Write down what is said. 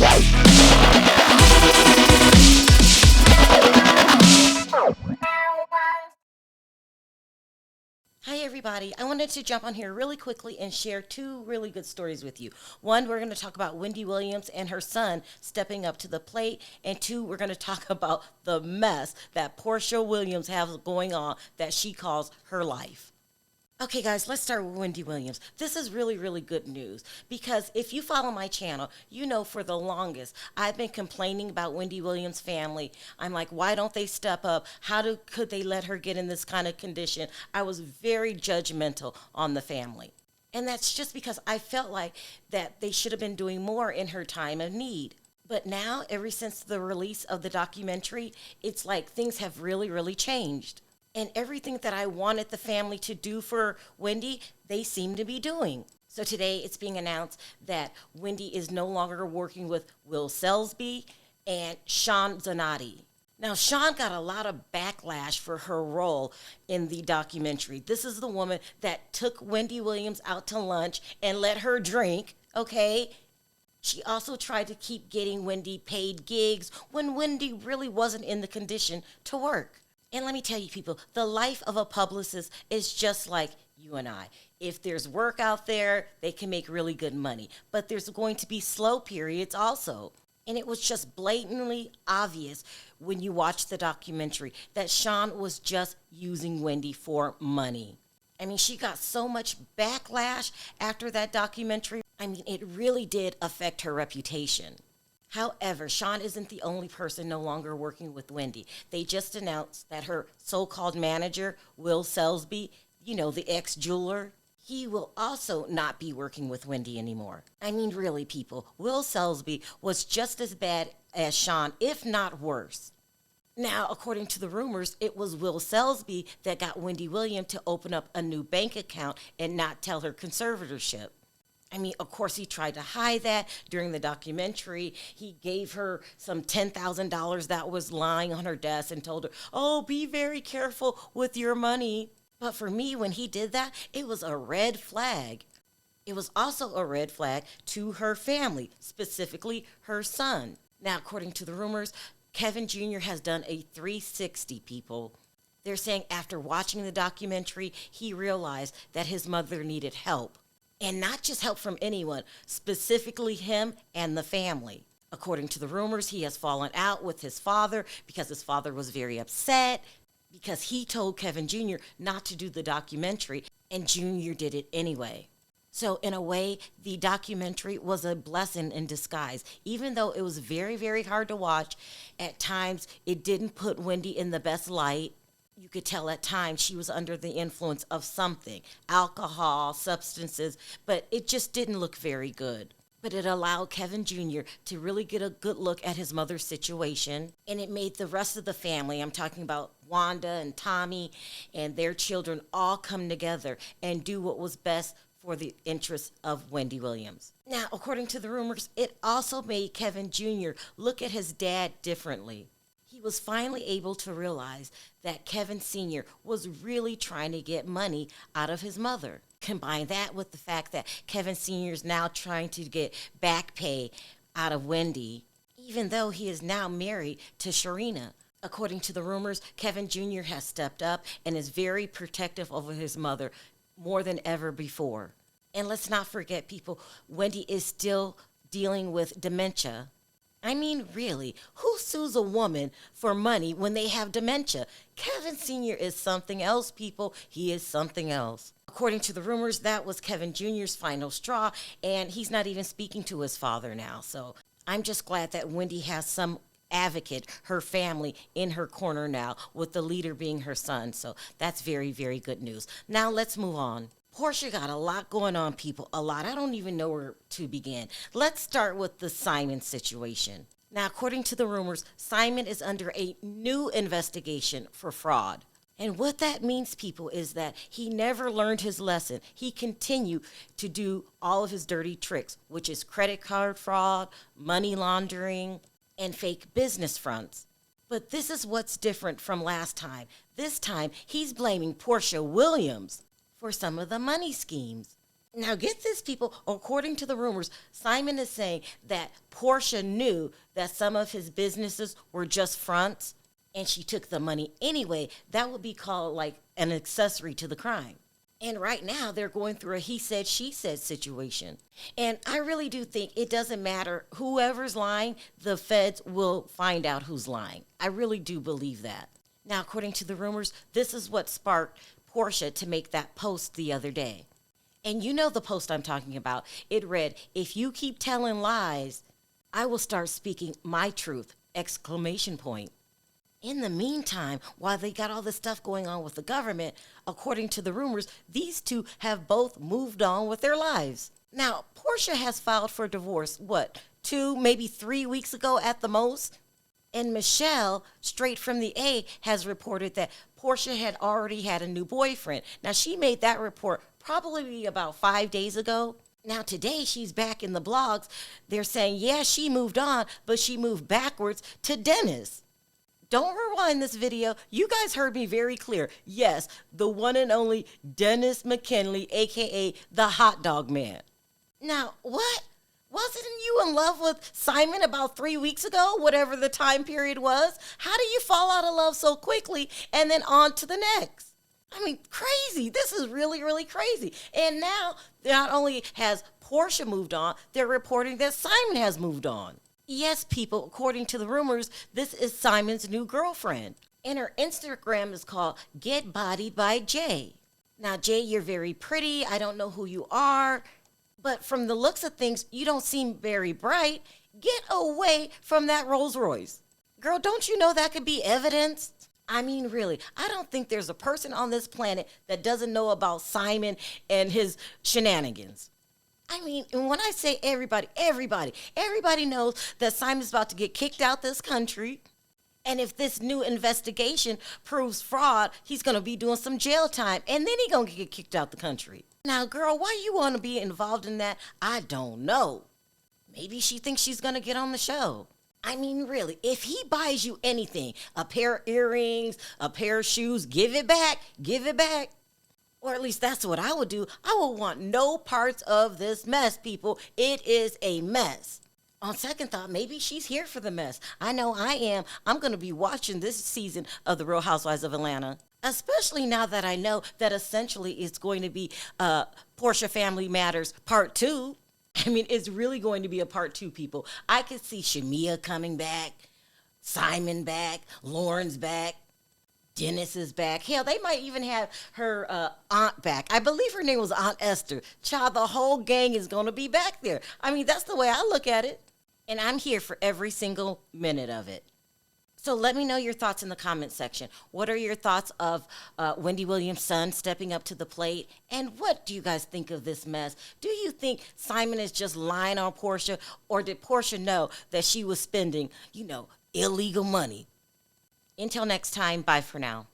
Hi, everybody. I wanted to jump on here really quickly and share two really good stories with you. One, we're going to talk about Wendy Williams and her son stepping up to the plate. And two, we're going to talk about the mess that Porsha Williams has going on that she calls her life. Okay, guys, let's start with Wendy Williams. This is really, really good news because if you follow my channel, you know for the longest I've been complaining about Wendy Williams' family. I'm like, why don't they step up? Could they let her get in this kind of condition? I was very judgmental on the family. And that's just because I felt like that they should have been doing more in her time of need. But now, ever since the release of the documentary, it's like things have really, really changed. And everything that I wanted the family to do for Wendy, they seem to be doing. So today it's being announced that Wendy is no longer working with Will Selsby and Sean Zanotti. Now, Sean got a lot of backlash for her role in the documentary. This is the woman that took Wendy Williams out to lunch and let her drink, okay? She also tried to keep getting Wendy paid gigs when Wendy really wasn't in the condition to work. And let me tell you, people, the life of a publicist is just like you and I. If there's work out there, they can make really good money. But there's going to be slow periods also. And it was just blatantly obvious when you watch the documentary that Sean was just using Wendy for money. I mean, she got so much backlash after that documentary. I mean, it really did affect her reputation. However, Sean isn't the only person no longer working with Wendy. They just announced that her so-called manager, Will Selsby, the ex-jeweler, he will also not be working with Wendy anymore. I mean, really, people, Will Selsby was just as bad as Sean, if not worse. Now, according to the rumors, it was Will Selsby that got Wendy Williams to open up a new bank account and not tell her conservatorship. I mean, of course, he tried to hide that during the documentary. He gave her some $10,000 that was lying on her desk and told her, oh, be very careful with your money. But for me, when he did that, it was a red flag. It was also a red flag to her family, specifically her son. Now, according to the rumors, Kevin Jr. has done a 360, people. They're saying after watching the documentary, he realized that his mother needed help. And not just help from anyone, specifically him and the family. According to the rumors, he has fallen out with his father because his father was very upset because he told Kevin Jr. not to do the documentary, and Jr. did it anyway. So in a way, the documentary was a blessing in disguise. Even though it was very, very hard to watch, at times it didn't put Wendy in the best light. You could tell at times she was under the influence of something, alcohol, substances, but it just didn't look very good. But it allowed Kevin Jr. to really get a good look at his mother's situation, and it made the rest of the family, I'm talking about Wanda and Tommy and their children, all come together and do what was best for the interests of Wendy Williams. Now, according to the rumors, it also made Kevin Jr. look at his dad differently. He was finally able to realize that Kevin Sr. was really trying to get money out of his mother. Combine that with the fact that Kevin Sr. is now trying to get back pay out of Wendy, even though he is now married to Sharrell. According to the rumors, Kevin Jr. has stepped up and is very protective over his mother more than ever before. And let's not forget, people, Wendy is still dealing with dementia. I mean, really, who sues a woman for money when they have dementia? Kevin Sr. is something else, people. He is something else. According to the rumors, that was Kevin Jr.'s final straw, and he's not even speaking to his father now. So I'm just glad that Wendy has some advocate, her family, in her corner now, with the leader being her son. So that's very, very good news. Now let's move on. Porsha got a lot going on, people, a lot. I don't even know where to begin. Let's start with the Simon situation. Now, according to the rumors, Simon is under a new investigation for fraud. And what that means, people, is that he never learned his lesson. He continued to do all of his dirty tricks, which is credit card fraud, money laundering, and fake business fronts. But this is what's different from last time. This time, he's blaming Porsha Williams for some of the money schemes. Now, get this, people. According to the rumors, Simon is saying that Porsha knew that some of his businesses were just fronts and she took the money anyway. That would be called like an accessory to the crime. And right now, they're going through a he said, she said situation. And I really do think it doesn't matter. Whoever's lying, the feds will find out who's lying. I really do believe that. Now, according to the rumors, this is what sparked Porsha to make that post the other day. And you know the post I'm talking about. It read, "If you keep telling lies, I will start speaking my truth!" Exclamation point. In the meantime, while they got all this stuff going on with the government, according to the rumors, these two have both moved on with their lives. Now, Porsha has filed for divorce, 2, maybe 3 weeks ago at the most? And Michelle, straight from the A, has reported that Porsha had already had a new boyfriend. Now, she made that report probably about 5 days ago. Now, today, she's back in the blogs. They're saying, yeah, she moved on, but she moved backwards to Dennis. Don't rewind this video. You guys heard me very clear. Yes, the one and only Dennis McKinley, a.k.a. the hot dog man. Now, what? Wasn't you in love with Simon about 3 weeks ago, whatever the time period was? How do you fall out of love so quickly and then on to the next? I mean, crazy. This is really, really crazy. And now, not only has Porsha moved on, they're reporting that Simon has moved on. Yes, people, according to the rumors, this is Simon's new girlfriend. And her Instagram is called Get Bodied by Jay. Now, Jay, you're very pretty. I don't know who you are. But from the looks of things, you don't seem very bright. Get away from that Rolls Royce. Girl, don't you know that could be evidence? I mean, really, I don't think there's a person on this planet that doesn't know about Simon and his shenanigans. I mean, and when I say everybody knows that Simon's about to get kicked out this country. And if this new investigation proves fraud, he's going to be doing some jail time. And then he's going to get kicked out the country. Now, girl, why you want to be involved in that? I don't know. Maybe she thinks she's going to get on the show. I mean, really, if he buys you anything, a pair of earrings, a pair of shoes, give it back. Give it back. Or at least that's what I would do. I would want no parts of this mess, people. It is a mess. On second thought, maybe she's here for the mess. I know I am. I'm going to be watching this season of The Real Housewives of Atlanta. Especially now that I know that essentially it's going to be Porsha Family Matters Part 2. I mean, it's really going to be a Part 2, people. I could see Shamia coming back, Simon back, Lauren's back. Dennis is back. Hell, they might even have her aunt back. I believe her name was Aunt Esther. Child, the whole gang is going to be back there. I mean, that's the way I look at it. And I'm here for every single minute of it. So let me know your thoughts in the comment section. What are your thoughts of Wendy Williams' son stepping up to the plate? And what do you guys think of this mess? Do you think Simon is just lying on Porsha? Or did Porsha know that she was spending, illegal money? Until next time, bye for now.